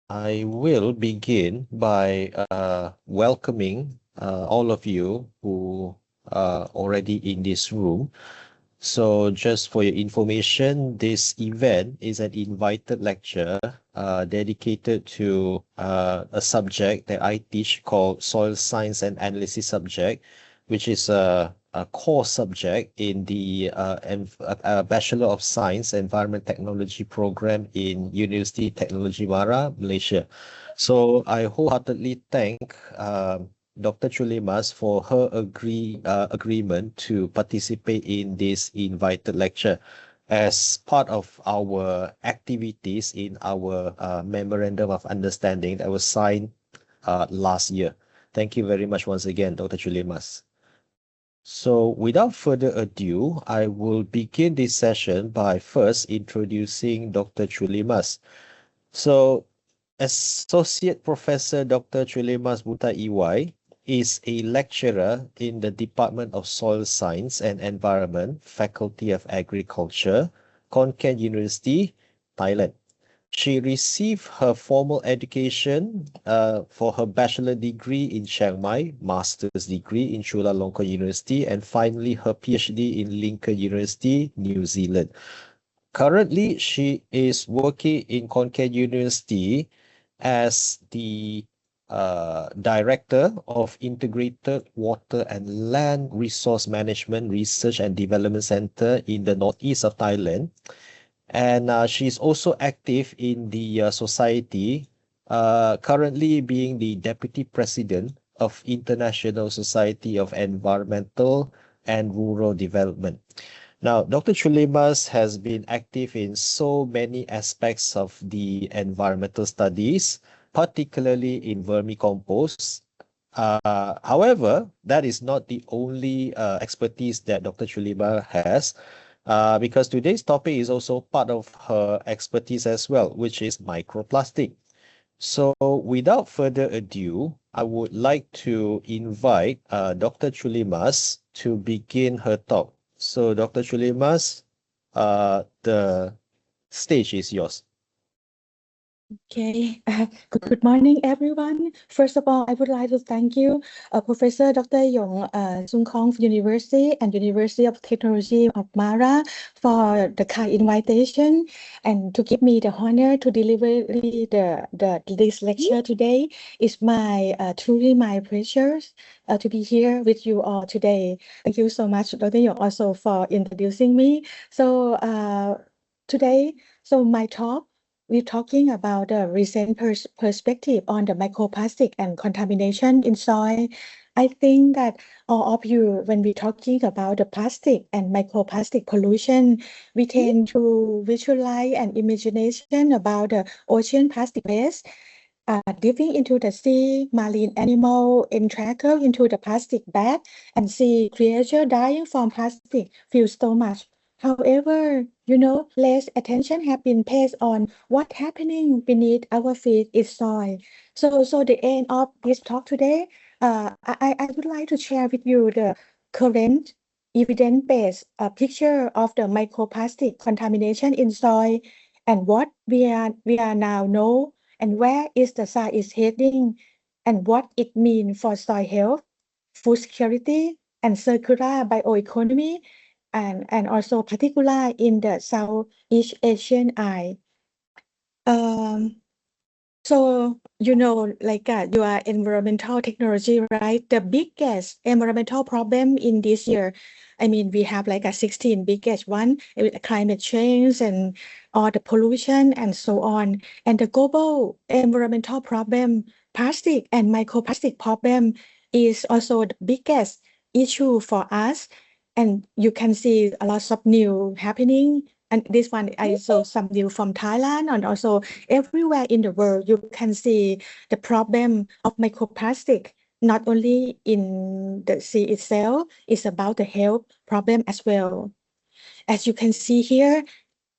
I will begin by welcoming all of you who are already in this room. So just for your information, this event is an invited lecture dedicated to a subject that I teach called Soil Science and Analysis subject, which is a core subject in the Bachelor of Science Environment Technology program in Universiti Teknologi Malaysia. So I wholeheartedly thank Dr. Chuleemas for her agreement to participate in this invited lecture as part of our activities in our memorandum of understanding that was signed last year. Thank you very much once again, Dr. Chuleemas. So without further ado, I will begin this session by first introducing Dr. Chuleemas. So Associate Professor Dr. Chuleemas Boonthai Iwai is a lecturer in the Department of Soil Science and Environment, Faculty of Agriculture, Khon University, Thailand. She received her formal education for her bachelor degree in Chiang Mai, master's degree in Chulalongkorn University, and finally her PhD in Lincoln University, New Zealand. Currently, she is working in Khon University as the Director of Integrated Water and Land Resource Management Research and Development Center in the northeast of Thailand. And she's also active in the society, currently being the Deputy President of International Society of Environmental and Rural Development. Now, Dr. Chuleemas has been active in so many aspects of the environmental studies, particularly in vermicompost. However, that is not the only expertise that Dr. Chuleemas has, because today's topic is also part of her expertise as well, which is microplastic. So, without further ado, I would like to invite Dr. Chuleemas to begin her talk. So, Dr. Chuleemas, the stage is yours. Okay, good morning, everyone. First of all, I would like to thank you, Professor Dr. Yong Sung Kong University and University of Technology of Mara for the kind invitation and to give me the honor to deliver this lecture today. It's truly my pleasure to be here with you all today. Thank you so much, Dr. Yong, also for introducing me. So today, my talk we're talking about the recent perspective on the microplastic and contamination in soil. I think that all of you, when we're talking about the plastic and microplastic pollution, we tend to visualize an imagination about the ocean plastic waste, dipping into the sea, marine animal entangled into the plastic bag, and sea creature dying from plastic feels so much. However, less attention have been paid on what happening beneath our feet is soil. So the end of this talk today, I would like to share with you the current evidence-based picture of the microplastic contamination in soil and what we are now know and where is the science heading and what it means for soil health, food security, and circular bioeconomy and also particular in the Southeast Asian eye. Um, so, you are environmental technology, right? The biggest environmental problem in this year, I mean, we have like a 16 biggest one with climate change and all the pollution and so on. And the global environmental problem, plastic and microplastic problem is also the biggest issue for us. And you can see a lot of new happening. And this one, I saw some new from Thailand and also everywhere in the world. You can see the problem of microplastic, not only in the sea itself, it's about the health problem as well. As you can see here,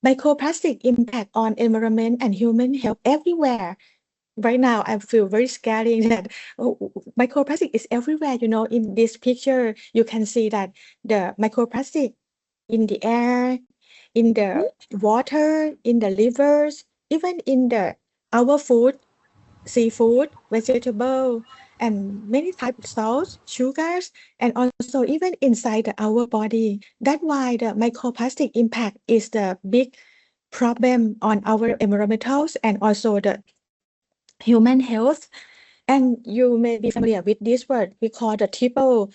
microplastic impact on environment and human health everywhere. Right now, I feel very scary that microplastic is everywhere. In this picture, you can see that the microplastic in the air, in the water, in the rivers, even in our food. seafood, vegetable, and many types of salts, sugars, and also even inside our body. That's why the microplastic impact is the big problem on our environmentals and also the human health. And you may be familiar with this word we call the triple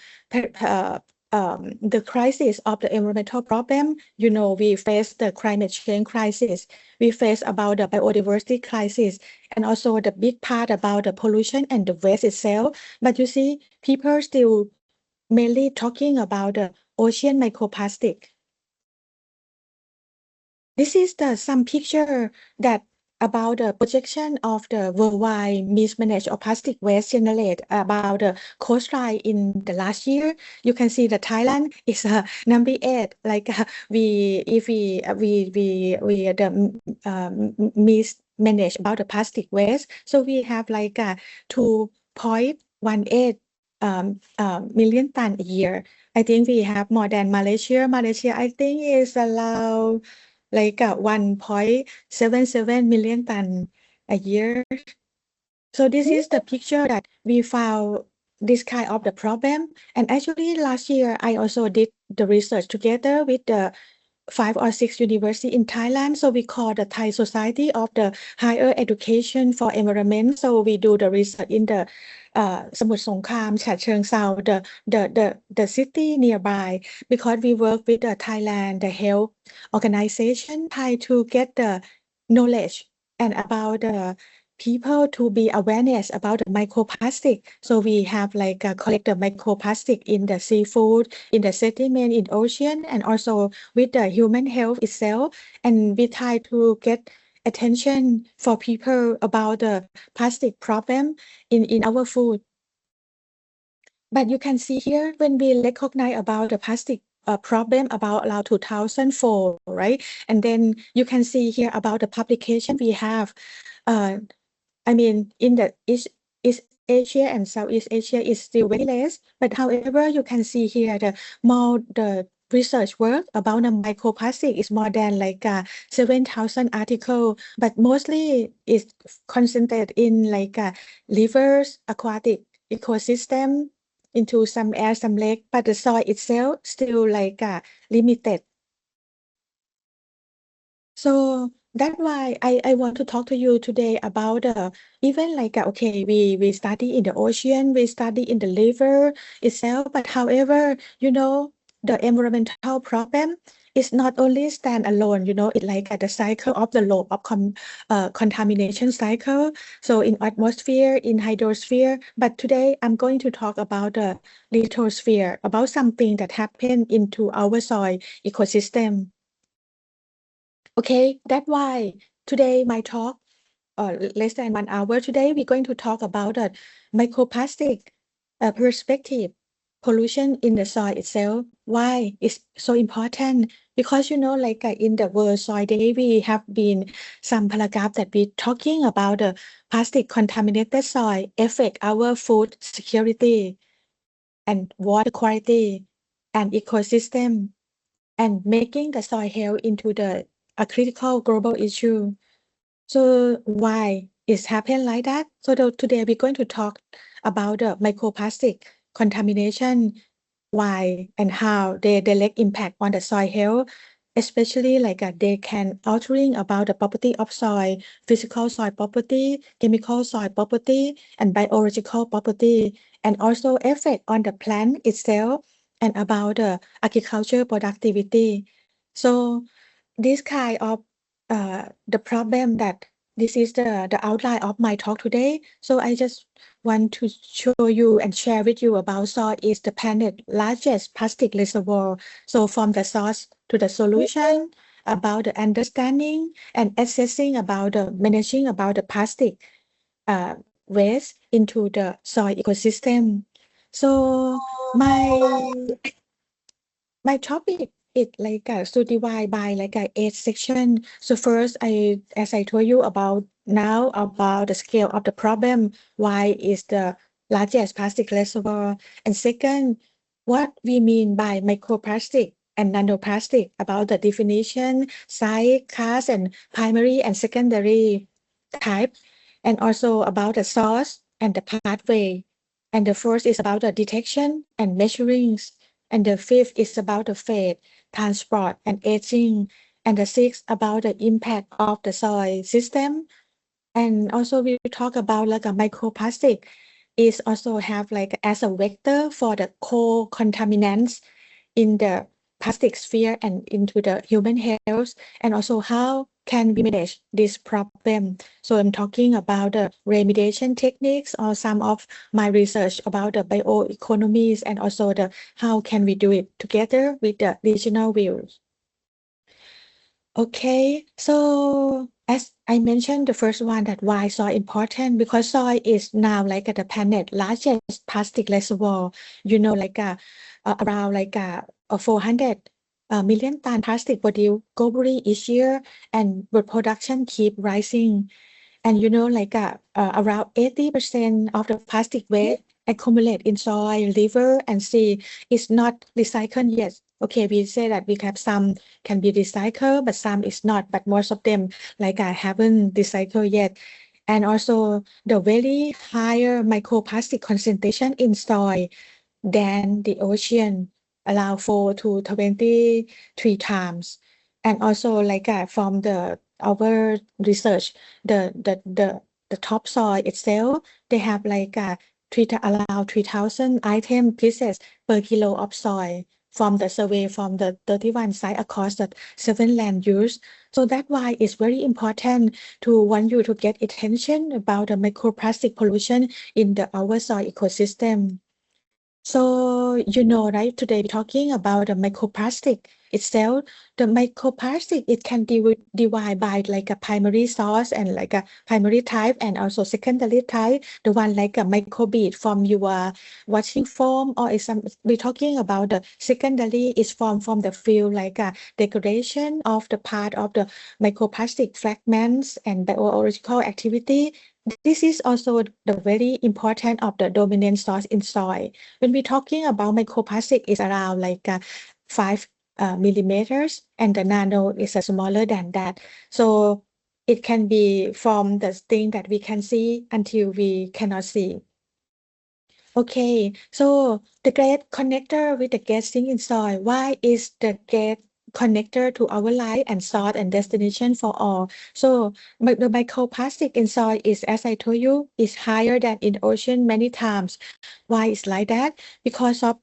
the crisis of the environmental problem. You know, we face the climate change crisis, we face about the biodiversity crisis, and also the big part about the pollution and the waste itself. But you see, people still mainly talking about the ocean microplastic. This is the some picture that about the projection of the worldwide mismanaged of plastic waste generate about the coastline in the last year. You can see that Thailand is number 8. Like we if we the mismanage about the plastic waste. So we have like 2.18 million ton a year. I think we have more than Malaysia. Malaysia, I think, is around like 1.77 million ton a year. So this is the picture that we found this kind of the problem. And actually last year I also did the research together with the 5 or 6 university in Thailand. So we call the Thai Society of the Higher Education for Environment. So we do the research in the Samut Songkhram, Chachoengsao, the city nearby, because we work with the Thailand, the health organization, try to get the knowledge and about the people to be awareness about the microplastic. So we have like collect the microplastic in the seafood, in the sediment in ocean, and also with the human health itself. And we try to get attention for people about the plastic problem in our food. But you can see here when we recognize about the plastic problem about around 2004, right? And then you can see here about the publication we have. Uh, I mean, in the East Asia and Southeast Asia is still very less. But however, you can see here the research work about the microplastic is more than like 7,000 articles, but mostly is concentrated in like rivers, aquatic ecosystem, into some air, some lake, but the soil itself still like limited. So that's why I want to talk to you today about even like okay, we study in the ocean, we study in the river itself, but however, you know, the environmental problem is not only stand alone, you know, it like the cycle of the loop of contamination cycle. So in atmosphere, in hydrosphere, but today I'm going to talk about the lithosphere, about something that happened into our soil ecosystem. Okay, that's why today my talk, less than 1 hour. Today we're going to talk about the microplastic perspective, pollution in the soil itself. Why it's so important? Because you know, like in the World Soil Day, we have been some paragraph that we talking about the plastic contaminated soil affect our food security and water quality and ecosystem, and making the soil health into a critical global issue. So why it's happened like that? So today we're going to talk about the microplastic contamination, why and how they direct impact on the soil health, especially like they can altering about the property of soil, physical soil property, chemical soil property, and biological property, and also effect on the plant itself and about the agriculture productivity. So this kind of the problem that this is the outline of my talk today. So I just want to show you and share with you about soil is the planet largest plastic reservoir. So from the source to the solution, about the understanding and assessing about the managing about the plastic uh, waste into the soil ecosystem. So my my topic is like so divide by like 8 section. So first, as I told you about now about the scale of the problem, why is the largest plastic reservoir, and second, what we mean by microplastic and nanoplastic, about the definition, size, class, and primary and secondary type. and also about the source and the pathway. And the first is about the detection and measuring. And the fifth is about the fate, transport, and aging. And the sixth about the impact of the soil system. And also we talk about like a microplastic is also have like as a vector for the co-contaminants in the plastic sphere and into the human health, and also how can we manage this problem. So I'm talking about the remediation techniques or some of my research about the bioeconomies and also the how can we do it together with the regional views. Okay, so as I mentioned, the first one that why soil important because soil is now like the planet largest plastic reservoir. Like around like 400 million ton plastic produced globally each year, and the production keep rising. And like around 80% of the plastic waste accumulate in soil, river, and sea is not recycled yet. Okay, we say that we have some can be recycled, but some is not. But most of them like I haven't recycled yet. And also the very higher microplastic concentration in soil than the ocean, around 4 to 23 times. And also like from our research, the topsoil itself, they have like around 3,000 item pieces per kilo of soil from the survey from the 31 site across the 7 land use. So that's why it's very important to want you to get attention about the microplastic pollution in our soil ecosystem. So, right, today we're talking about the microplastic itself. The microplastic, it can divide by like a primary source and like a primary type and also secondary type. The one like a microbead from your washing foam or is some, we're talking about the secondary is formed from the field like a degradation of the part of the microplastic fragments and biological activity. This is also the very important of the dominant source in soil. When we're talking about microplastic, is around like 5 millimeters, and the nano is smaller than that. So it can be from the thing that we can see until we cannot see. Okay, so the gate connector with the gate sink in soil. Why is the gate connector to our life and source and destination for all? So the microplastic in soil is, as I told you, is higher than in ocean many times. Why is like that? Because of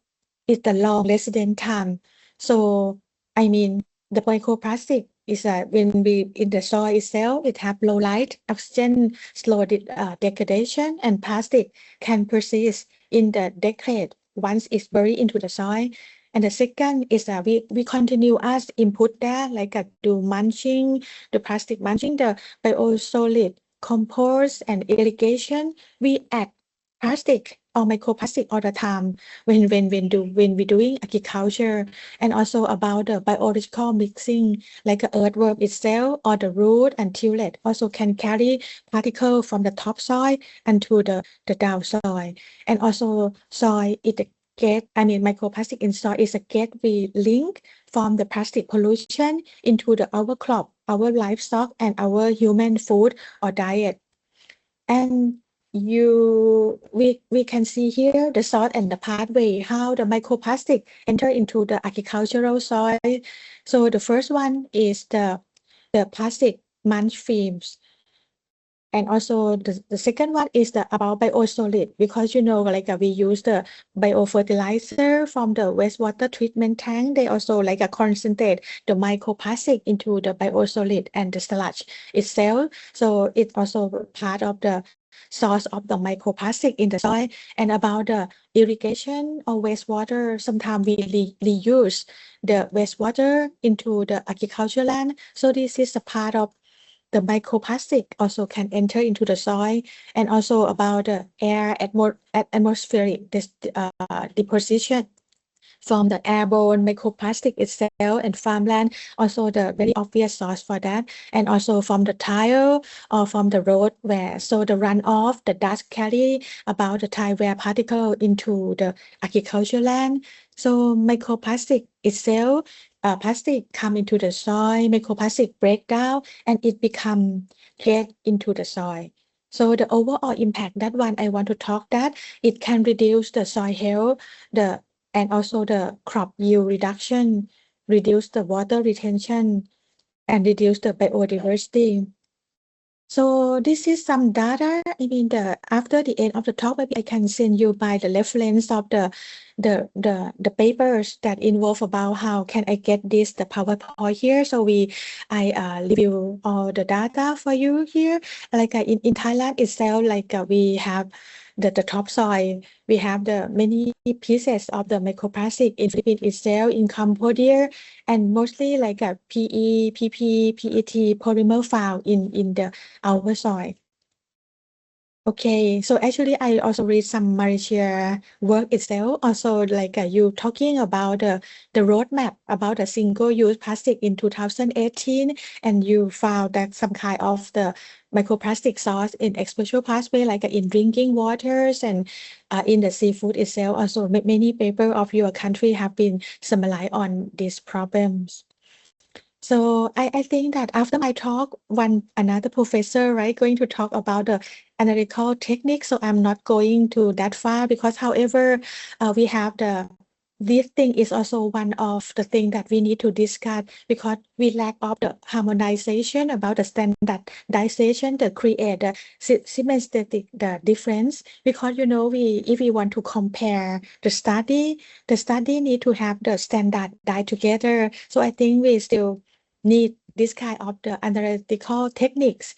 it's the long residence time. So I mean the microplastic is when we in the soil itself, it have low light, oxygen, slow degradation, and plastic can persist in the decade once it's buried into the soil. And the second is we continue as input there, like do mulching, the plastic mulching, the biosolid compost and irrigation. We add plastic or microplastic all the time when we doing agriculture, and also about the biological mixing, like the earthworm itself or the root and tillage also can carry particle from the topsoil and to the down soil. And also soil is the gate, I mean microplastic in soil is a gateway link from the plastic pollution into our crop, our livestock, and our human food or diet. And we can see here the source and the pathway, how the microplastic enter into the agricultural soil. So the first one is the plastic mulch films. And also the second one is about biosolid, because like we use the biofertilizer from the wastewater treatment tank. They also like concentrate the microplastic into the biosolid and the sludge itself. So it's also part of the source of the microplastic in the soil. And about the irrigation or wastewater, sometimes we reuse the wastewater into the agricultural land. So this is a part of the microplastic also can enter into the soil. And also about the air atmospheric deposition from the airborne microplastic itself and farmland, also the very obvious source for that. And also from the tire or from the road where so the runoff, the dust carry about the tire wear particle into the agricultural land. So microplastic itself, plastic come into the soil, microplastic break down and it become get into the soil. So the overall impact, that one I want to talk that it can reduce the soil health, and also the crop yield reduction, reduce the water retention, and reduce the biodiversity. So this is some data. I mean, after the end of the talk, maybe I can send you by the reference of the papers that involve about how can I get the PowerPoint here. So I review all the data for you here. Like in Thailand itself, like we have the topsoil. We have the many pieces of the microplastic in Philippines itself, in Cambodia, and mostly like PE, PP, PET polymer found in our soil. Okay, so actually I also read some Malaysia work itself. Also, like you talking about the roadmap about the single-use plastic in 2018, and you found that some kind of the microplastic source in exposure pathway, like in drinking waters and in the seafood itself. Also, many paper of your country have been summarized on these problems. So I think that after my talk, another professor, right, going to talk about the analytical technique. So I'm not going to that far because, however, we have this thing is also one of the things that we need to discuss because we lack of the harmonization about the standardization to create the systematic the difference. Because if we want to compare the study need to have the standard die together. So I think we still need this kind of the analytical techniques.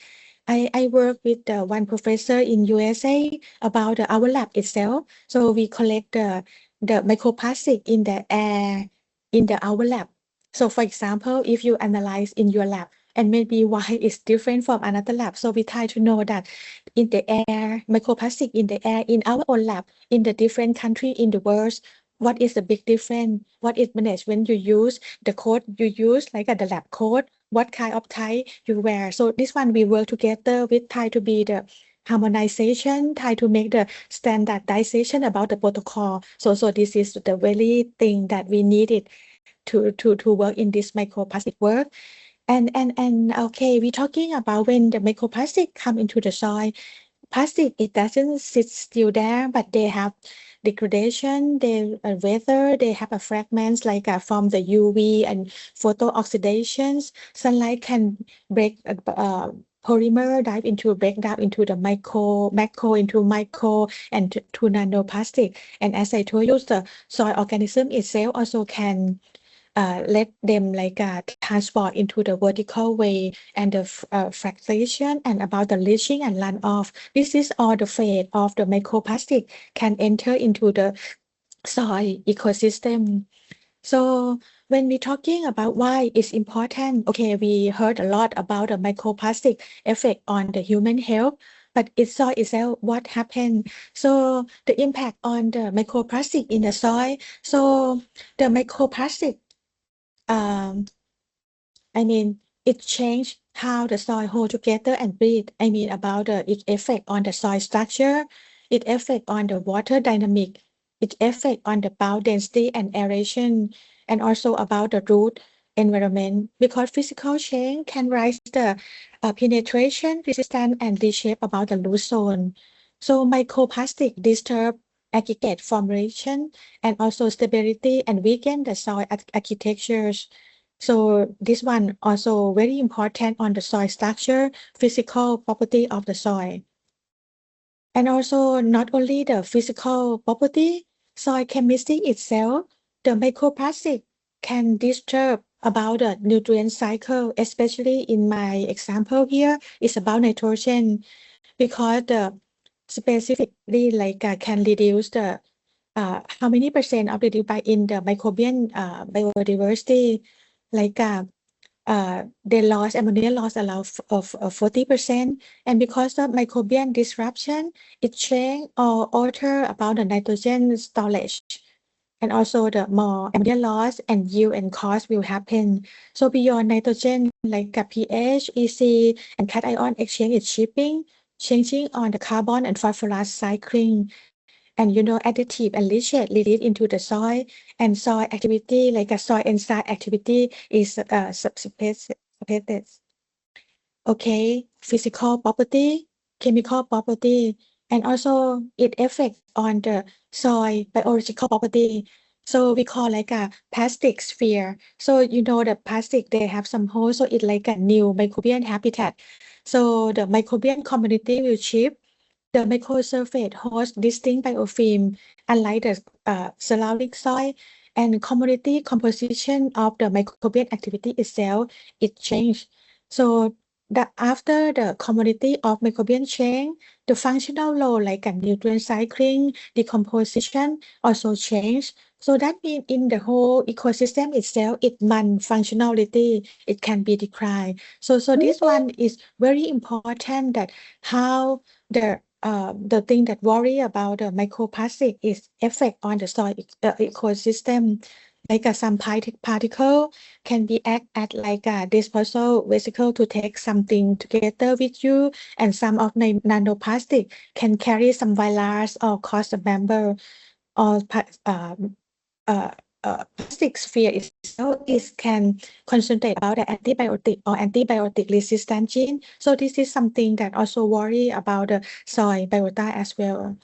I work with one professor in USA about our lab itself. So we collect the microplastic in the air in our lab. So for example, if you analyze in your lab and maybe why it's different from another lab. So we try to know that in the air, microplastic in the air in our own lab, in the different country in the world, what is the big difference? What is management you use? The code you use, like the lab code, what kind of tie you wear. So this one we work together with try to be the harmonization, try to make the standardization about the protocol. So this is the very thing that we needed to work in this microplastic work. And okay, we're talking about when the microplastic come into the soil. Plastic, it doesn't sit still there, but they have degradation, they weather, they have a fragments like from the UV and photo oxidations. Sunlight can break polymer break down into the macro into micro and to nanoplastic. And as I told you, the soil organism itself also can let them like transport into the vertical way and the fractation and about the leaching and runoff. This is all the fate of the microplastic can enter into the soil ecosystem. So when we're talking about why it's important, okay, we heard a lot about the microplastic effect on the human health, but it's soil itself, what happened? So the impact on the microplastic in the soil. So the microplastic um, I mean, it changed how the soil hold together and breathe. I mean, about its effect on the soil structure, its effect on the water dynamic, its effect on the pulp density and aeration, and also about the root environment. Because physical change can rise the penetration, resistance, and reshape about the root zone. So microplastic disturb aggregate formation and also stability and weaken the soil architectures. So this one also very important on the soil structure, physical property of the soil. And also not only the physical property, soil chemistry itself, the microplastic can disturb about the nutrient cycle, especially in my example here, it's about nitrogen because the specifically like can reduce the how many percent of the in the microbial biodiversity like they lost ammonia loss of 40%, and because of microbial disruption it change or alter about the nitrogen storage, and also the more ammonia loss and yield and cost will happen. So beyond nitrogen like pH, EC and cation exchange is shipping changing on the carbon and phosphorus cycling, and additive and leachate released into the soil, and soil activity like a soil enzyme activity is suppressed. Okay, physical property chemical property, and also it affects on the soil biological property. So we call like a plastic sphere. So you know the plastic they have some holes, so it's like a new microbial habitat. So the microbial community will shift the microsurface hosts distinct biofilm, unlike the surrounding soil, and community composition of the microbial activity itself it changed. So after the community of microbial change, the functional role like a nutrient cycling, decomposition also change. So that means in the whole ecosystem itself, its functionality it can be declined. So this one is very important that how the thing that worry about the microplastic is effect on the soil ecosystem. Like some particle can be act as like a disposal vesicle to take something together with you, and some of the nanoplastic can carry some virus or cause a member or plastic sphere itself is can concentrate about the antibiotic or antibiotic resistant gene. So this is something that also worry about the soil biota as well.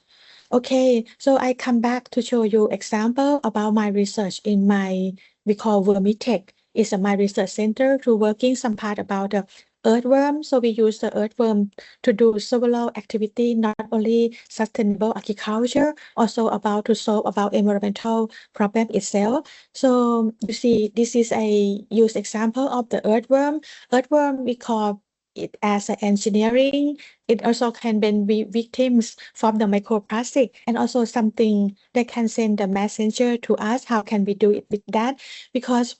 Okay, so I come back to show you example about my research in my we call Vermitech. It's my research center to working some part about the earthworm. So we use the earthworm to do several activity, not only sustainable agriculture, also about to solve about environmental problem itself. So you see, this is a use example of the earthworm. Earthworm we call it as an engineering. It also can be victims from the microplastic, and also something that can send the messenger to us. How can we do it with that? Because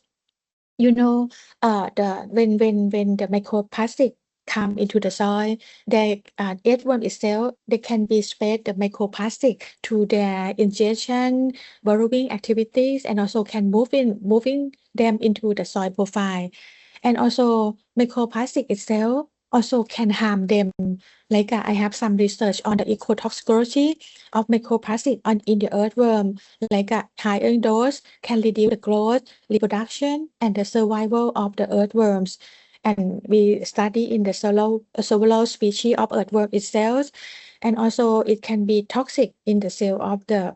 you know, the when the microplastic come into the soil, the earthworm itself they can be spread the microplastic to their ingestion, burrowing activities, and also can moving them into the soil profile. And also microplastic itself also can harm them. Like I have some research on the ecotoxicology of microplastic in the earthworm. Like higher dose can reduce the growth, reproduction, and the survival of the earthworms. And we study in the several species of earthworm itself, and also it can be toxic in the cell of the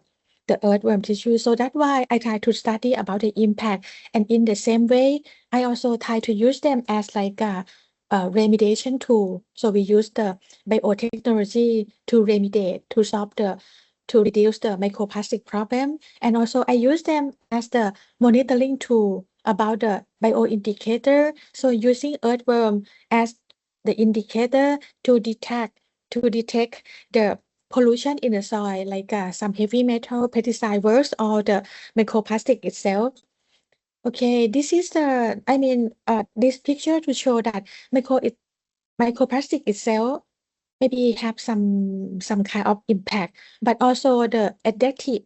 earthworm tissue. So that's why I try to study about the impact. And in the same way, I also try to use them as like a remediation tool. So we use the biotechnology to remediate, to reduce the microplastic problem. And also I use them as the monitoring tool about the bioindicator. So using earthworm as the indicator to detect the pollution in the soil, like some heavy metal, pesticide works, or the microplastic itself. Okay, this is this picture to show that microplastic itself maybe have some kind of impact, but also the additive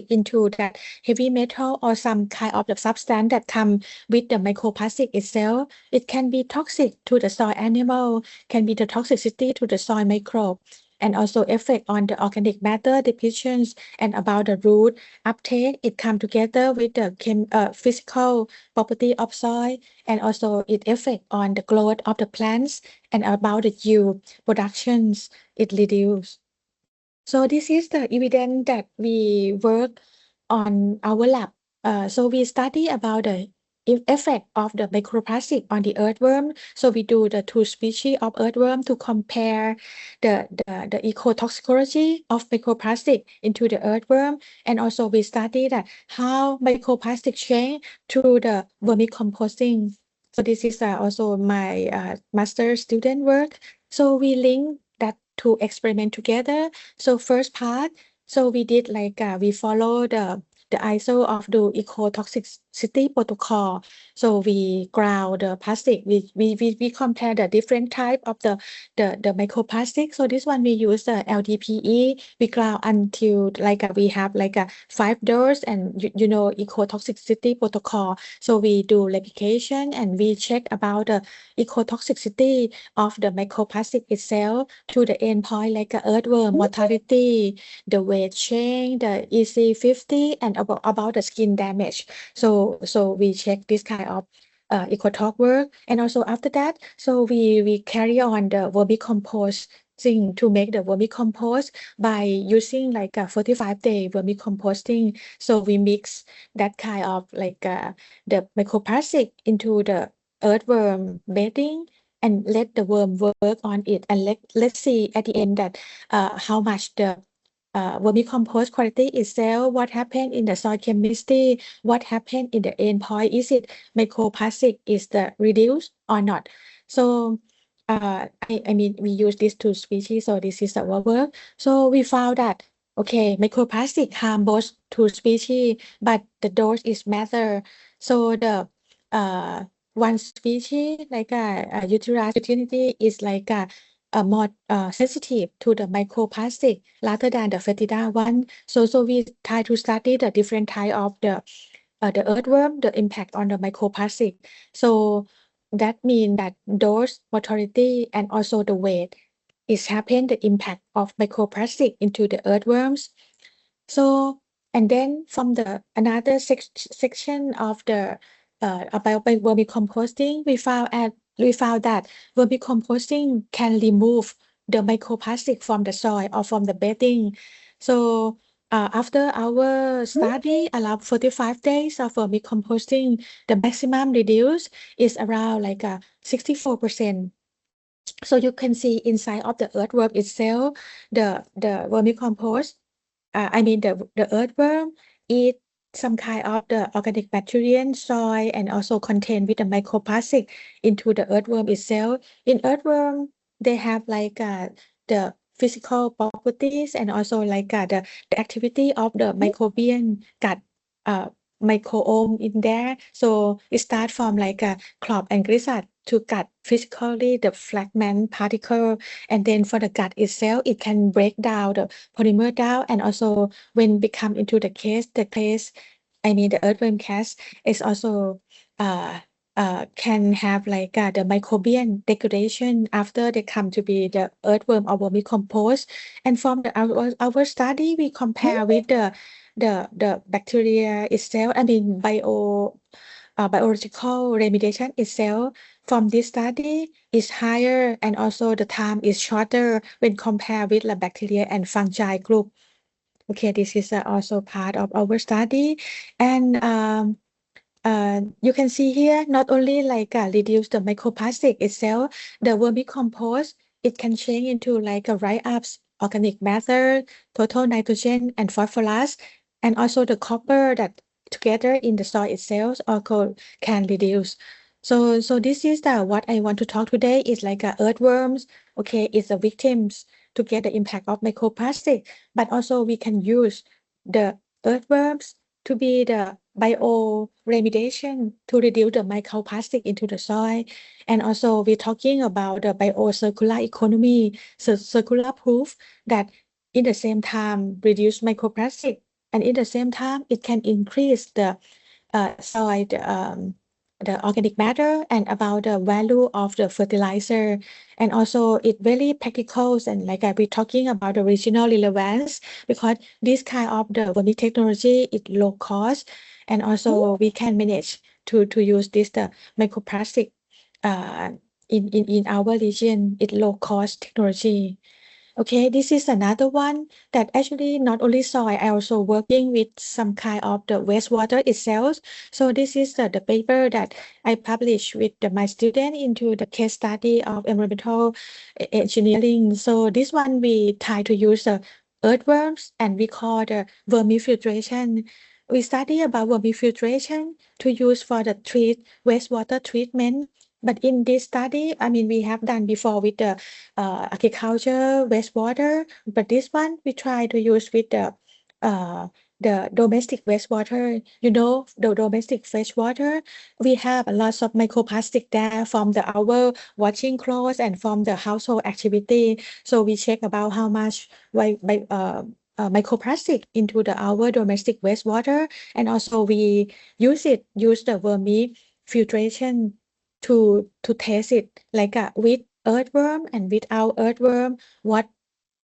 into that heavy metal or some kind of the substance that come with the microplastic itself. It can be toxic to the soil animal, can be the toxicity to the soil microbe, and also effect on the organic matter depletions and about the root uptake. It come together with the physical property of soil, and also it affect on the growth of the plants and about the yield productions it reduce. So this is the evidence that we work on our lab. So we study about the effect of the microplastic on the earthworm. So we do the two species of earthworm to compare the ecotoxicology of microplastic into the earthworm. And also we study that how microplastic change through the vermicomposting. So this is also my master student work. So we link that two experiment together. So first part, so we did like we follow the ISO of the ecotoxicity protocol. So we ground the plastic. We compare the different type of the microplastic. So this one we use the LDPE. We ground until like we have like a 5 dose, and ecotoxicity protocol. So we do replication and we check about the ecotoxicity of the microplastic itself to the endpoint like earthworm mortality, the weight change, the EC50, and about the skin damage. So we check this kind of eco-talk work. And also after that, so we carry on the vermicomposting to make the vermicompost by using like a 45-day vermicomposting. So we mix that kind of like the microplastic into the earthworm bedding and let the worm work on it, and let's see at the end that how much the vermicompost quality itself, what happened in the soil chemistry, what happened in the endpoint, is it microplastic is the reduced or not. So I mean we use these two species, so this is our work. So we found that okay, microplastic harm both two species, but the dose is matter. So the one species like Uterus Virginity is like more sensitive to the microplastic rather than the fetida one. So we try to study the different type of the earthworm, the impact on the microplastic. So that means that dose, mortality, and also the weight is happen the impact of microplastic into the earthworms. So and then from the another section of the about vermicomposting, we found that vermicomposting can remove the microplastic from the soil or from the bedding. So after our study, around 45 days of vermicomposting, the maximum reduce is around like 64%. So you can see inside of the earthworm itself, the vermicompost I mean the earthworm eat some kind of the organic material soil and also contain with the microplastic into the earthworm itself. In earthworm, they have like the physical properties and also like the activity of the microbial gut microome in there. So it starts from like a crop and glyceride to gut physically the fragment particle, and then for the gut itself, it can break down the polymer down, and also when become into the case, I mean the earthworm case is also can have like the microbial degradation after they come to be the earthworm or vermicompost. And from our study, we compare with the bacteria itself, I mean biological remediation itself from this study is higher, and also the time is shorter when compared with the bacteria and fungi group. Okay, this is also part of our study. And you can see here, not only like reduce the microplastic itself, the vermicompost, it can change into like a write-ups, organic matter, total nitrogen and phosphorus, and also the copper that together in the soil itself also can reduce. So this is the what I want to talk today is like earthworms. Okay, it's the victims to get the impact of microplastic, but also we can use the earthworms to be the bioremediation to reduce the microplastic into the soil. And also we're talking about the biocircular economy, so circular proof that in the same time reduce microplastic, and in the same time it can increase the soil the organic matter and about the value of the fertilizer. And also it very practical, and like I be talking about the regional relevance, because this kind of the vermi technology is low cost, and also we can manage to use this the microplastic uh, in our region. It's low cost technology. Okay, this is another one that actually not only soil, I also working with some kind of the wastewater itself. So this is the paper that I published with my student into the case study of environmental engineering. So this one we try to use earthworms, and we call the vermifiltration. We study about vermifiltration to use for the wastewater treatment. But in this study, I mean, we have done before with the agriculture wastewater, but this one we try to use with the domestic wastewater. You know, the domestic wastewater, we have a lot of microplastic there from our washing clothes and from the household activity. So we check about how much microplastic into our domestic wastewater, and also we use the vermi filtration to test it like with earthworm and without earthworm, what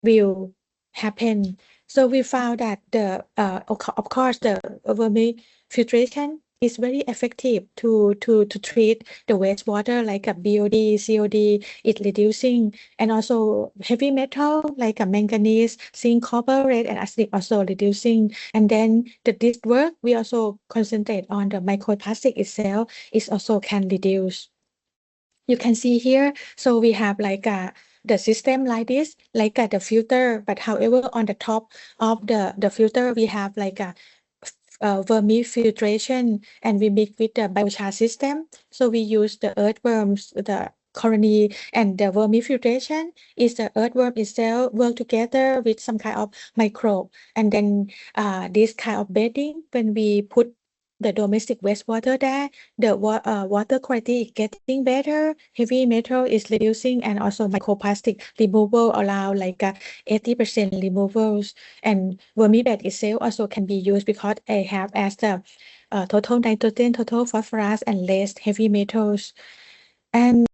will happen. So we found that of course the vermi filtration is very effective to treat the wastewater like a BOD, COD, it reducing, and also heavy metal like a manganese, zinc, copper, lead, and arsenic also reducing. And then this work we also concentrate on the microplastic itself. It also can reduce. You can see here, so we have like the system like this, like the filter, but however on the top of the filter we have like a vermifiltration, and we mix with the biochar system. So we use the earthworms, the colony, and the vermifiltration is the earthworm itself work together with some kind of microbe, and then this kind of bedding, when we put the domestic wastewater there, the water quality is getting better, heavy metal is reducing, and also microplastic removal allow like 80% removals, and vermibed itself also can be used because I have as the total nitrogen, total phosphorus, and less heavy metals. And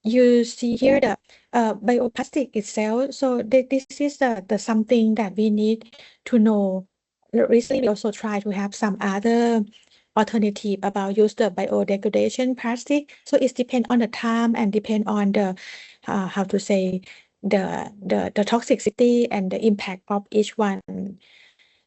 you see here the bioplastic itself. So this is the something that we need to know. Recently, we also try to have some other alternative about use the biodegradation plastic. So it depends on the time and depend on the how to say the toxicity and the impact of each one.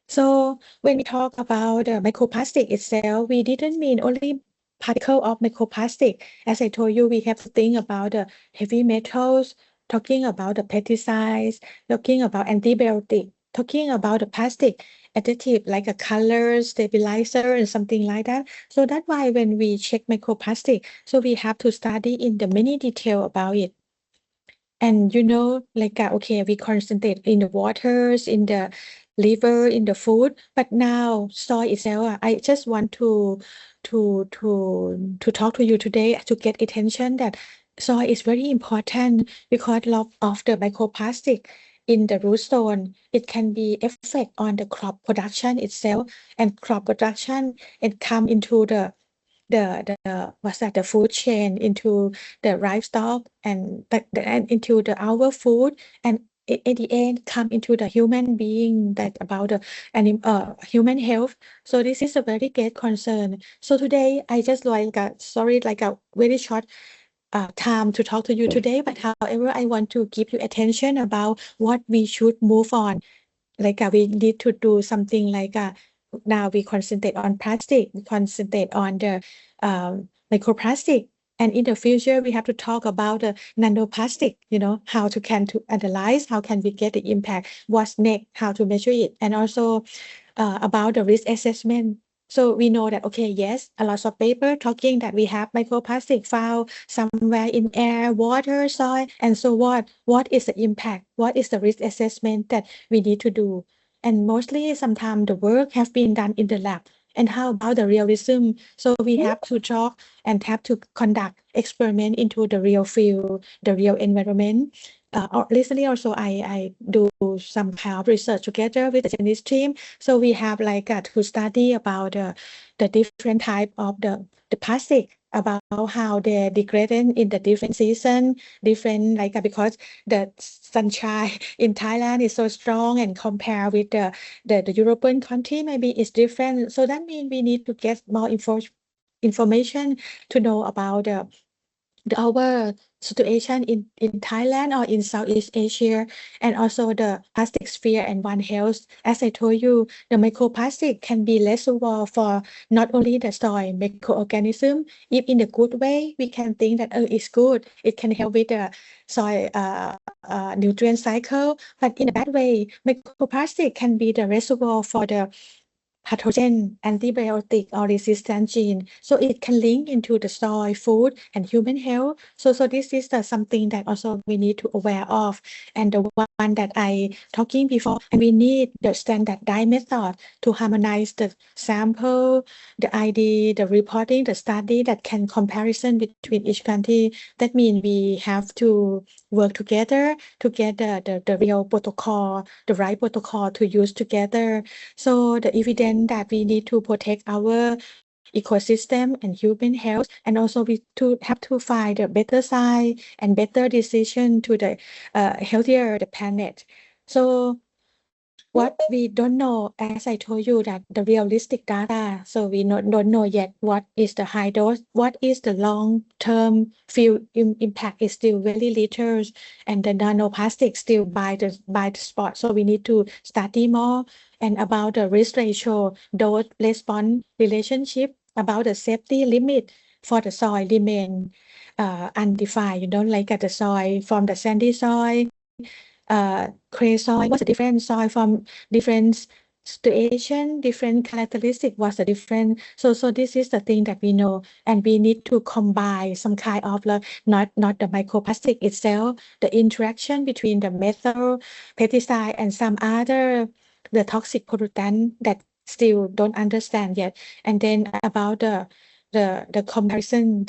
So when we talk about the microplastic itself, we didn't mean only particle of microplastic. As I told you, we have to think about the heavy metals, talking about the pesticides, talking about antibiotic, talking about the plastic additive like a color stabilizer and something like that. So that's why when we check microplastic, so we have to study in the many detail about it. And like okay, we concentrate in the waters, in the liver, in the food, but now soil itself, I just want to talk to you today to get attention that soil is very important because of the microplastic in the root zone. It can be effect on the crop production itself, and crop production it come into the what's that, the food chain into the livestock and into our food, and in the end come into the human being, that about the human health. So this is a very great concern. So today I just like sorry, like a very short time to talk to you today, but however I want to give you attention about what we should move on. Like we need to do something like now we concentrate on plastic, we concentrate on the microplastic, and in the future we have to talk about the nanoplastic, how to analyze, how can we get the impact, what's next, how to measure it, and also about the risk assessment. So we know that, okay, yes, a lot of paper talking that we have microplastic found somewhere in air, water, soil, and so on. What is the impact? What is the risk assessment that we need to do? And mostly sometimes the work have been done in the lab. And how about the realism? So we have to talk and have to conduct experiment into the real field, the real environment. Recently also I do some kind of research together with the Chinese team. So we have like to study about the different type of the plastic, about how they're degrading in the different season, different like because the sunshine in Thailand is so strong, and compare with the European country, maybe it's different. So that means we need to get more information to know about our situation in Thailand or in Southeast Asia, and also the plastic sphere and One Health. As I told you, the microplastic can be reservoir for not only the soil microorganism. If in a good way, we can think that it's good, it can help with the soil nutrient cycle. But in a bad way, microplastic can be the reservoir for the pathogen, antibiotic, or resistant gene. So it can link into the soil, food, and human health. So this is something that also we need to aware of. And the one that I talking before, and we need the standardized method to harmonize the sample, the ID, the reporting, the study that can comparison between each country. That means we have to work together to get the real protocol, the right protocol to use together. So the evidence that we need to protect our ecosystem and human health, and also we to have to find a better side and better decision to the healthier the planet. So what we don't know, as I told you, that the realistic data, so we don't know yet what is the high dose, what is the long-term field impact is still very little, and the nanoplastic still by the spot. So we need to study more and about the risk ratio, dose response relationship, about the safety limit for the soil remain undefined. Like at the soil from the sandy soil, clay soil, what's the different soil from different situation, different characteristic, what's the different. So this is the thing that we know, and we need to combine some kind of not the microplastic itself, the interaction between the metal, pesticide, and some other the toxic pollutant that still don't understand yet. And then about the comparison,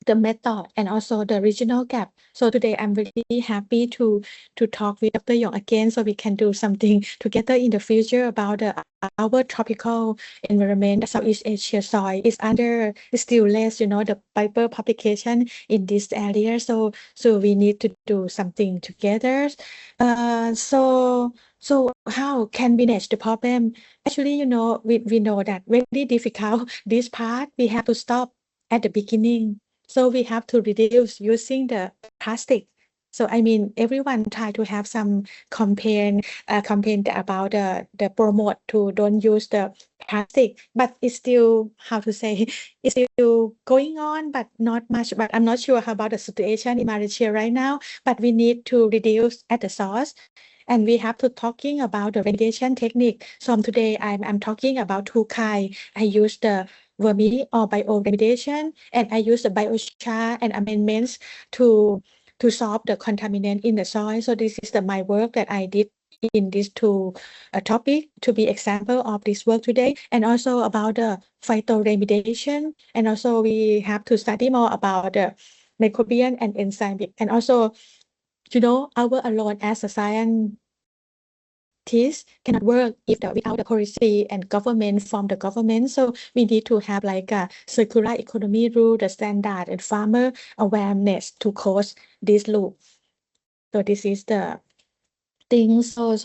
the method, and also the regional gap. So today I'm really happy to talk with Dr. Yong again, so we can do something together in the future about our tropical environment. Southeast Asia soil is still less, the paper publication in this area. So we need to do something together. So how can we manage the problem? Actually, we know that very difficult. This part we have to stop at the beginning. So we have to reduce using the plastic. So I mean, everyone try to have some campaign about the promote to don't use the plastic, but it's still, how to say, it's still going on, but not much. But I'm not sure how about the situation in Malaysia right now. But we need to reduce at the source, and we have to talking about the remediation technique. So today I'm talking about two kind. I use the vermi or bioremediation, and I use the biochar and amendments to solve the contaminant in the soil. So this is my work that I did in this two topic to be example of this work today, and also about the phytoremediation, and also we have to study more about the microbial and enzymic, and also our alone as a science cannot work if without the policy and government from the government. So we need to have like a circular economy rule, the standard, and farmer awareness to close this loop. So this is the thing. So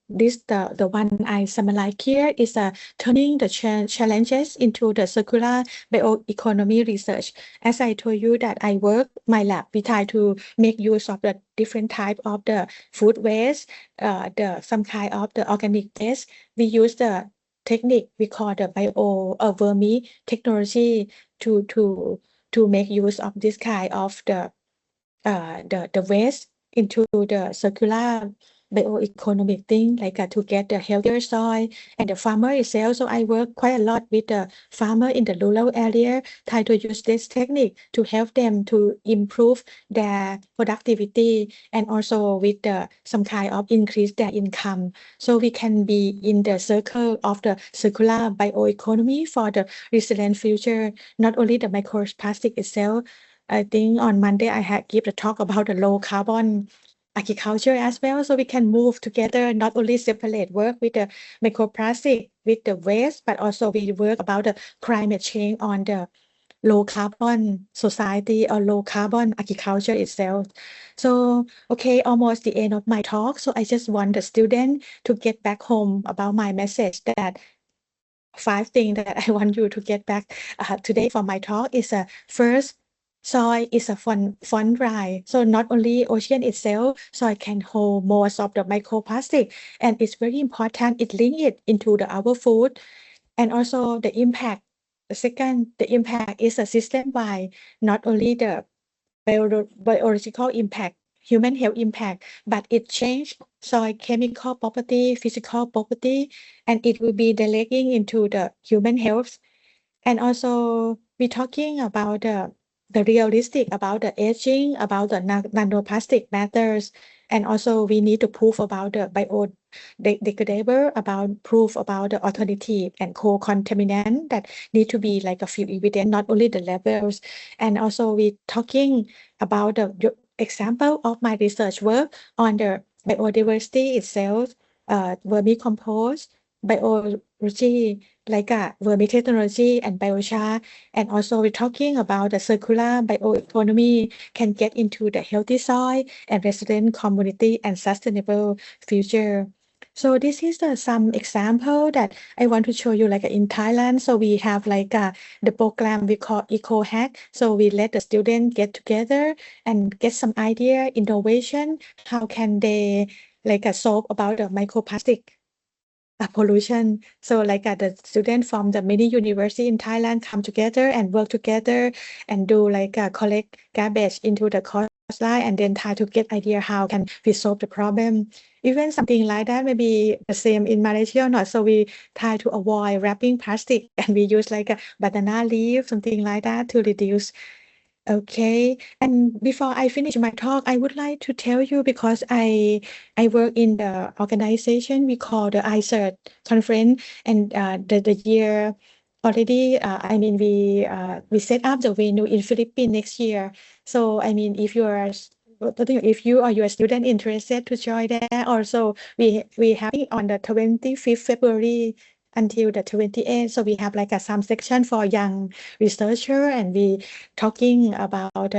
this the one I summarize here is turning the challenges into the circular bioeconomy research. As I told you that I work my lab, we try to make use of the different type of the food waste, some kind of the organic waste. We use the technique we call the vermi technology to make use of this kind of the waste into the circular bioeconomic thing, like to get the healthier soil and the farmer itself. So I work quite a lot with the farmer in the rural area, try to use this technique to help them to improve their productivity, and also with some kind of increase their income. So we can be in the circle of the circular bioeconomy for the resilient future, not only the microplastic itself. I think on Monday I had give the talk about the low carbon agriculture as well. So we can move together, not only separate work with the microplastic, with the waste, but also we work about the climate change on the low carbon society or low carbon agriculture itself. So, okay, almost the end of my talk. So I just want the student to get back home about my message, that 5 things that I want you to get back today from my talk is first, soil is a fun ride. So not only ocean itself, soil can hold most of the microplastic, and it's very important. It link it into our food, and also the impact. The second, the impact is a system-wide, not only the biological impact, human health impact, but it change soil chemical property, physical property, and it will be delegating into the human health. And also we talking about the realistic about the aging, about the nanoplastic matters, and also we need to prove about the biodegradable, about proof about the alternative and co-contaminant that need to be like a few evidence, not only the levels. And also we talking about the example of my research work on the biodiversity itself, vermicompost, biology, like vermitechnology and biochar. And also we're talking about the circular bioeconomy can get into the healthy soil and resilient community and sustainable future. So this is some example that I want to show you like in Thailand. So we have like the program we call Eco Hack. So we let the student get together and get some idea, innovation. How can they like solve about the microplastic pollution? So like the student from the many university in Thailand come together and work together and do like collect garbage into the course line and then try to get idea how can we solve the problem. Even something like that may be the same in Malaysia or not. So we try to avoid wrapping plastic and we use like a banana leaf, something like that to reduce. Okay, and before I finish my talk, I would like to tell you because I work in the organization we call the ICERT conference, and the year already. I mean, we set up the venue in Philippines next year. So I mean, if you or your student interested to join there, also we having on the 25th February until the 28th. So we have like some section for young researcher and we talking about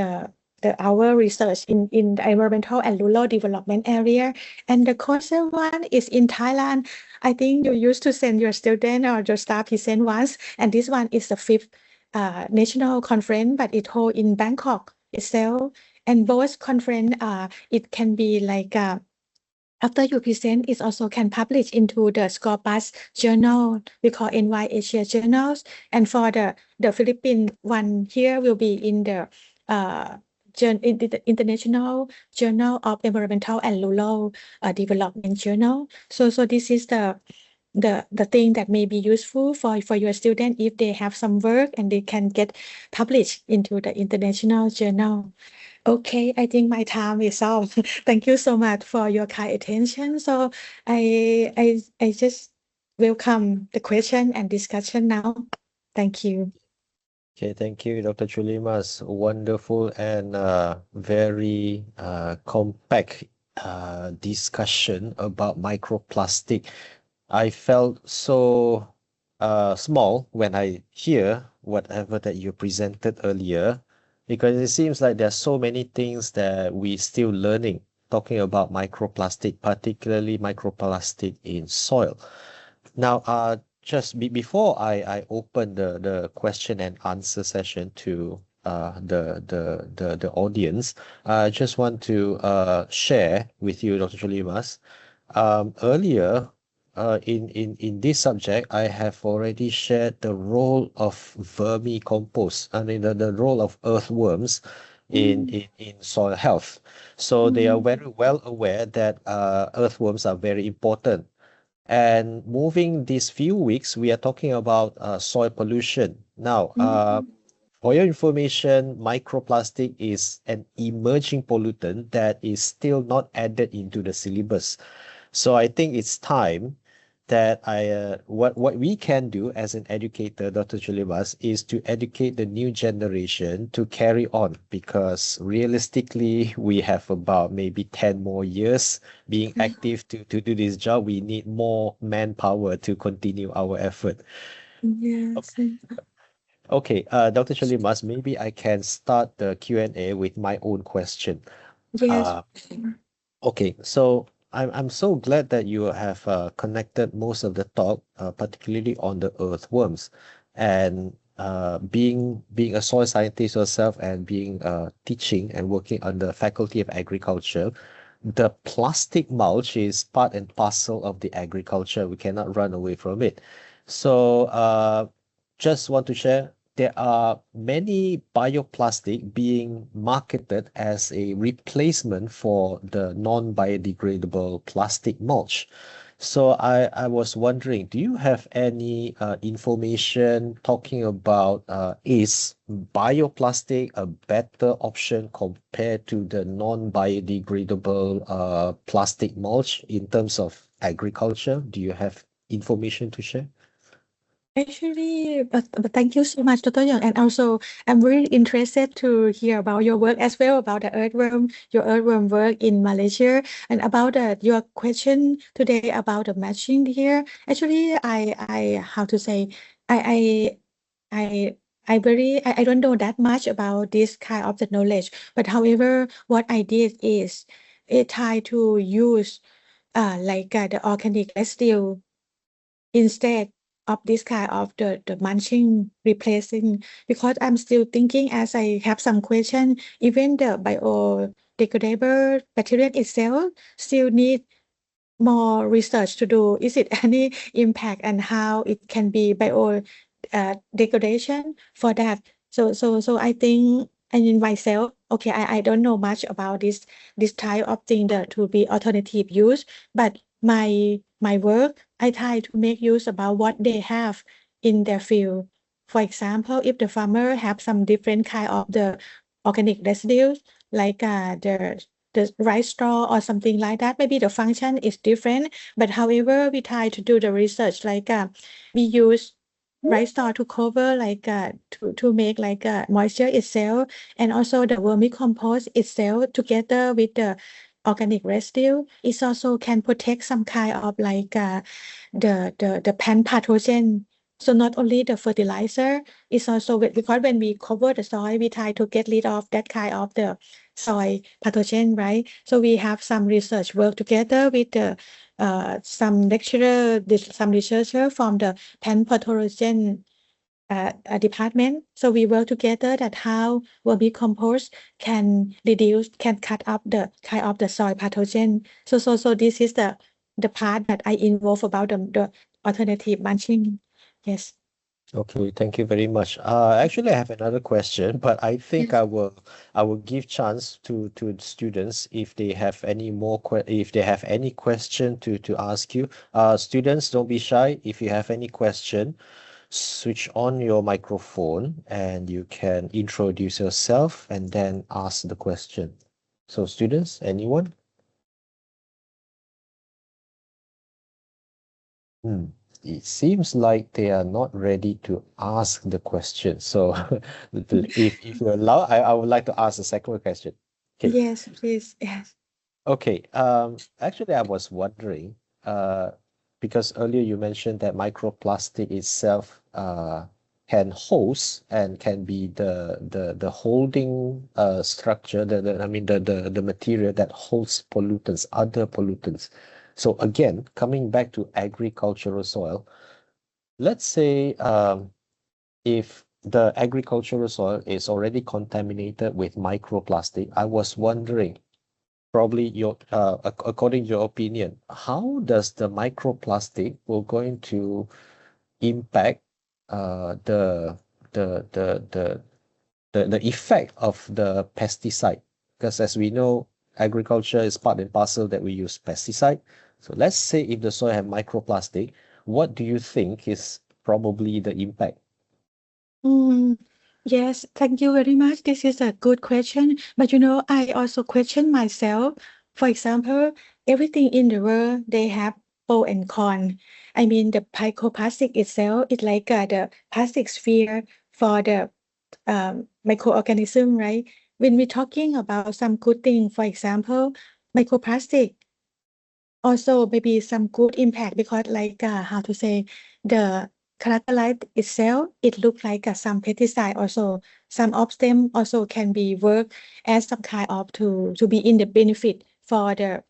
our research in the environmental and rural development area. And the closer one is in Thailand. I think you used to send your student or your staff present once, and this one is the fifth national conference, but it hold in Bangkok itself. And both conference, it can be like after you present, it also can publish into the Scopus journal. We call NY Asia journals. And for the Philippine one here will be in the in the International Journal of Environmental and Rural Development Journal. So this is the thing that may be useful for your student if they have some work and they can get published into the international journal. Okay, I think my time is up. Thank you so much for your kind attention. So I just welcome the question and discussion now. Thank you. Okay, thank you, Dr. Chuleemas. Wonderful and very compact discussion about microplastic. I felt so small when I hear whatever that you presented earlier, because it seems like there's so many things that we still learning, talking about microplastic, particularly microplastic in soil. Now, just before I open the question and answer session to the audience, I just want to share with you, Dr. Chuleemas. Earlier, in this subject, I have already shared the role of vermicompost, I mean the role of earthworms in soil health. So they are very well aware that earthworms are very important. And moving these few weeks, we are talking about soil pollution. Now, for your information, microplastic is an emerging pollutant that is still not added into the syllabus. So I think it's time that what we can do as an educator, Dr. Chuleemas, is to educate the new generation to carry on, because realistically we have about maybe 10 more years being active to do this job. We need more manpower to continue our effort. Yes. Okay, Dr. Chuleemas, maybe I can start the Q&A with my own question. Yes. Uh, Okay, so I'm so glad that you have connected most of the talk, particularly on the earthworms, and being a soil scientist yourself and being teaching and working on the Faculty of Agriculture, the plastic mulch is part and parcel of the agriculture. We cannot run away from it. So just want to share, there are many bioplastic being marketed as a replacement for the non-biodegradable plastic mulch. So I was wondering, do you have any information talking about is bioplastic a better option compared to the non-biodegradable plastic mulch in terms of agriculture? Do you have information to share? Actually, but thank you so much, Dr. Young. And also, I'm really interested to hear about your work as well about the earthworm, your earthworm work in Malaysia, and about your question today about the matching here. Actually, how to say, I, I, I don't know that much about this kind of the knowledge. But however, what I did is I try to use the organic residue instead of this kind of the mulching replacing, because I'm still thinking as I have some question, even the biodegradable material itself still need more research to do. Is it any impact and how it can be degradation for that? So I think, and in myself, okay, I don't know much about this type of thing that to be alternative use, but my work, I try to make use about what they have in their field. For example, if the farmer have some different kind of the organic residues, like the rice straw or something like that, maybe the function is different, but however, we try to do the research, like we use rice straw to cover, like to make like moisture itself, and also the vermicompost itself together with the organic residue. It also can protect some kind of like the plant pathogen. So not only the fertilizer, it's also because when we cover the soil, we try to get rid of that kind of the soil pathogen, right? So we have some research work together with the some some researcher from the plant pathogen department. So we work together that how vermicompost can cut up the kind of the soil pathogen. So this is the part that I involve about the alternative mulching. Yes. Okay, thank you very much. Actually, I have another question, but I think Yes. I will give chance to students if they have any more if they have any question to ask you. Students, don't be shy. If you have any question, switch on your microphone and you can introduce yourself and then ask the question. So, students, anyone? It seems like they are not ready to ask the question. So if you allow, I would like to ask the second question. Okay. Yes, please. Yes. Okay. Actually, I was wondering, because earlier you mentioned that microplastic itself can host and can be the holding structure, I mean the material that holds pollutants, other pollutants. So again, coming back to agricultural soil, let's say if the agricultural soil is already contaminated with microplastic, I was wondering, probably according to your opinion, how does the microplastic will going to impact the the the the the effect of the pesticide? Because as we know, agriculture is part and parcel that we use pesticide. So let's say if the soil have microplastic, what do you think is probably the impact? Yes, thank you very much. This is a good question. But I also question myself. For example, everything in the world, they have pro and con. I mean, the microplastic itself is like the plastic sphere for the microorganism, right? When we're talking about some good thing, for example, microplastic also maybe some good impact because like how to say the characterize itself, it looks like some pesticide also. Some of them also can be work as some kind of to be in the benefit for the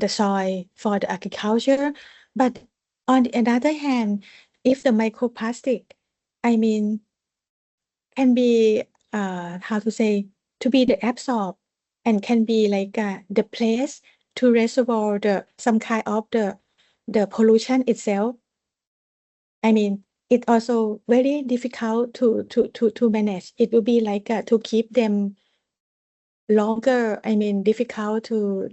soil for the agriculture. But on the other hand, if the microplastic, I mean, can be how to say to be the absorb and can be like the place to reservoir the some kind of the pollution itself. I mean, it also very difficult to manage. It will be like to keep them longer. I mean, difficult to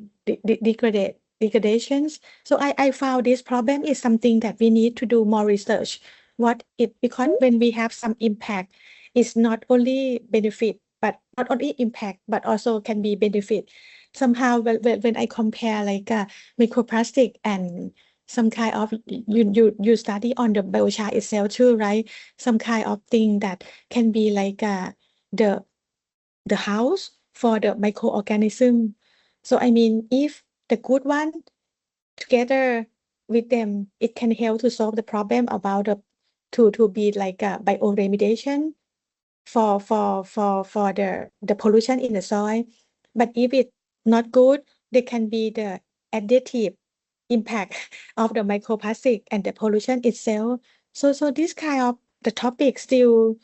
degradations. So I found this problem is something that we need to do more research. What it because when we have some impact, it's not only benefit, but not only impact, but also can be benefit. Somehow when I compare like microplastic and some kind of you study on the biochar itself too, right? Some kind of thing that can be like the the house for the microorganism. So I mean, if the good one together with them, it can help to solve the problem about the to be like a bioremediation for the pollution in the soil. But if it not good, there can be the additive impact of the microplastic and the pollution itself. So this kind of the topic still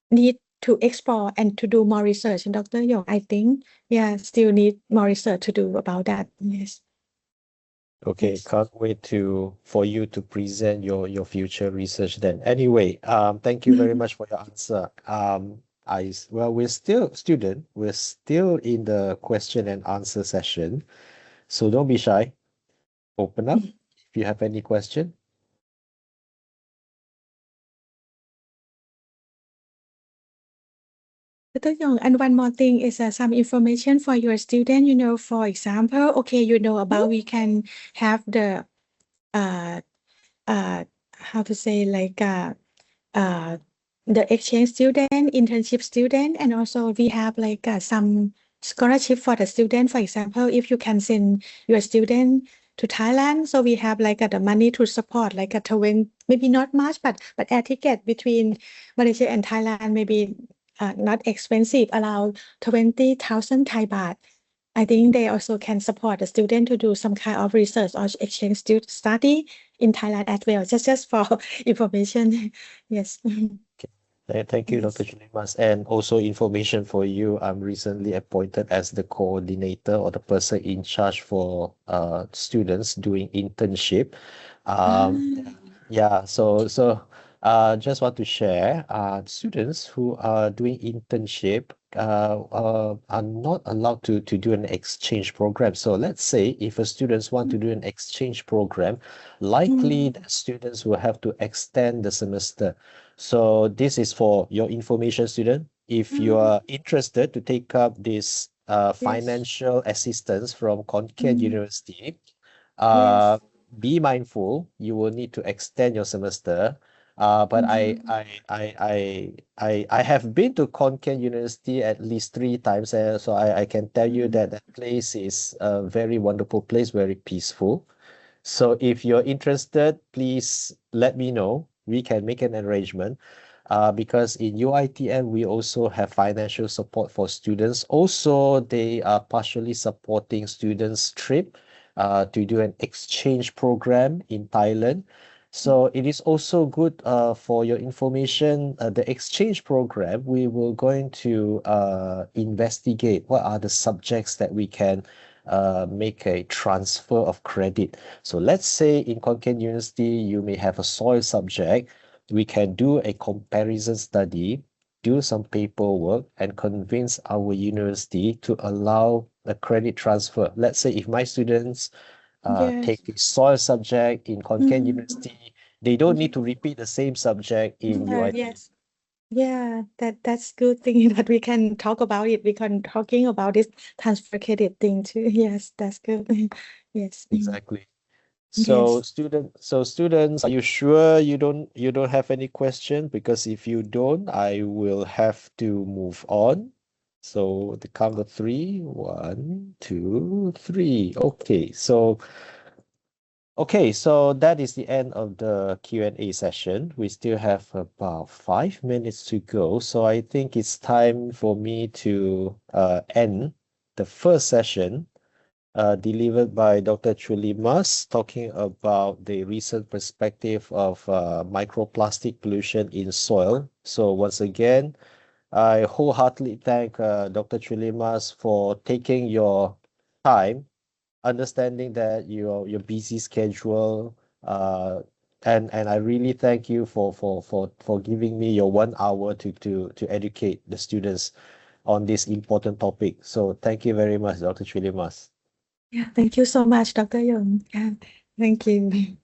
need to explore and to do more research. Dr. Yong, I think, yeah, still need more research to do about that. Yes. Okay, Yes. can't wait for you to present your future research then. Anyway, thank you very much for your answer. Well, we're still in the question and answer session, so don't be shy. Open up if you have any question. Dr. Yong, and one more thing is some information for your student, for example, okay, about we can have the uh how to say like uh the exchange student, internship student, and also we have like some scholarship for the student. For example, if you can send your student to Thailand, so we have like the money to support like a 20, maybe not much, but air ticket between Malaysia and Thailand, maybe not expensive, around 20,000 Thai baht. I think they also can support the student to do some kind of research or exchange study in Thailand as well, just for information. Yes. Thank you, Dr. Yes. Chuleemas. And also information for you, I'm recently appointed as the coordinator or the person in charge for students doing internship. Um, yeah, just want to share, students who are doing internship are not allowed to do an exchange program. So let's say if a students want to do an exchange program, likely the students will have to extend the semester. So this is for your information, student. If you are interested to take up this Yes. financial assistance from Khon University, Yes. be mindful, you will need to extend your semester. But I have been to Khon University at least 3 times, so I can tell you that that place is a very wonderful place, very peaceful. So if you're interested, please let me know. We can make an arrangement. Because in UITM, we also have financial support for students. Also, they are partially supporting students' trip to do an exchange program in Thailand. So it is also good for your information. The exchange program, we will going to investigate what are the subjects that we can make a transfer of credit. So let's say in Konkan University, you may have a soil subject. We can do a comparison study, do some paperwork, and convince our university to allow a credit transfer. Let's say if my students Yes. take the soil subject in Konkan Mm. University, they don't need to repeat the same subject in UIT. Yes. Yeah, that's good thing that we can talk about it. We can talking about this transfer credit thing too. Yes, that's good. Yes. Exactly. So Yes. students, are you sure you don't have any question? Because if you don't, I will have to move on. So the count of three, 1, 2, 3. Okay, so that is the end of the Q&A session. We still have about 5 minutes to go. So I think it's time for me to end the first session delivered by Dr. Chuleemas, talking about the recent perspective of microplastic pollution in soil. So once again, I wholeheartedly thank Dr. Chuleemas for taking your time, understanding that your busy schedule, and I really thank you for giving me your 1 hour to educate the students on this important topic. So thank you very much, Dr. Chuleemas. Yeah, thank you so much, Dr. Yong. Yeah, thank you.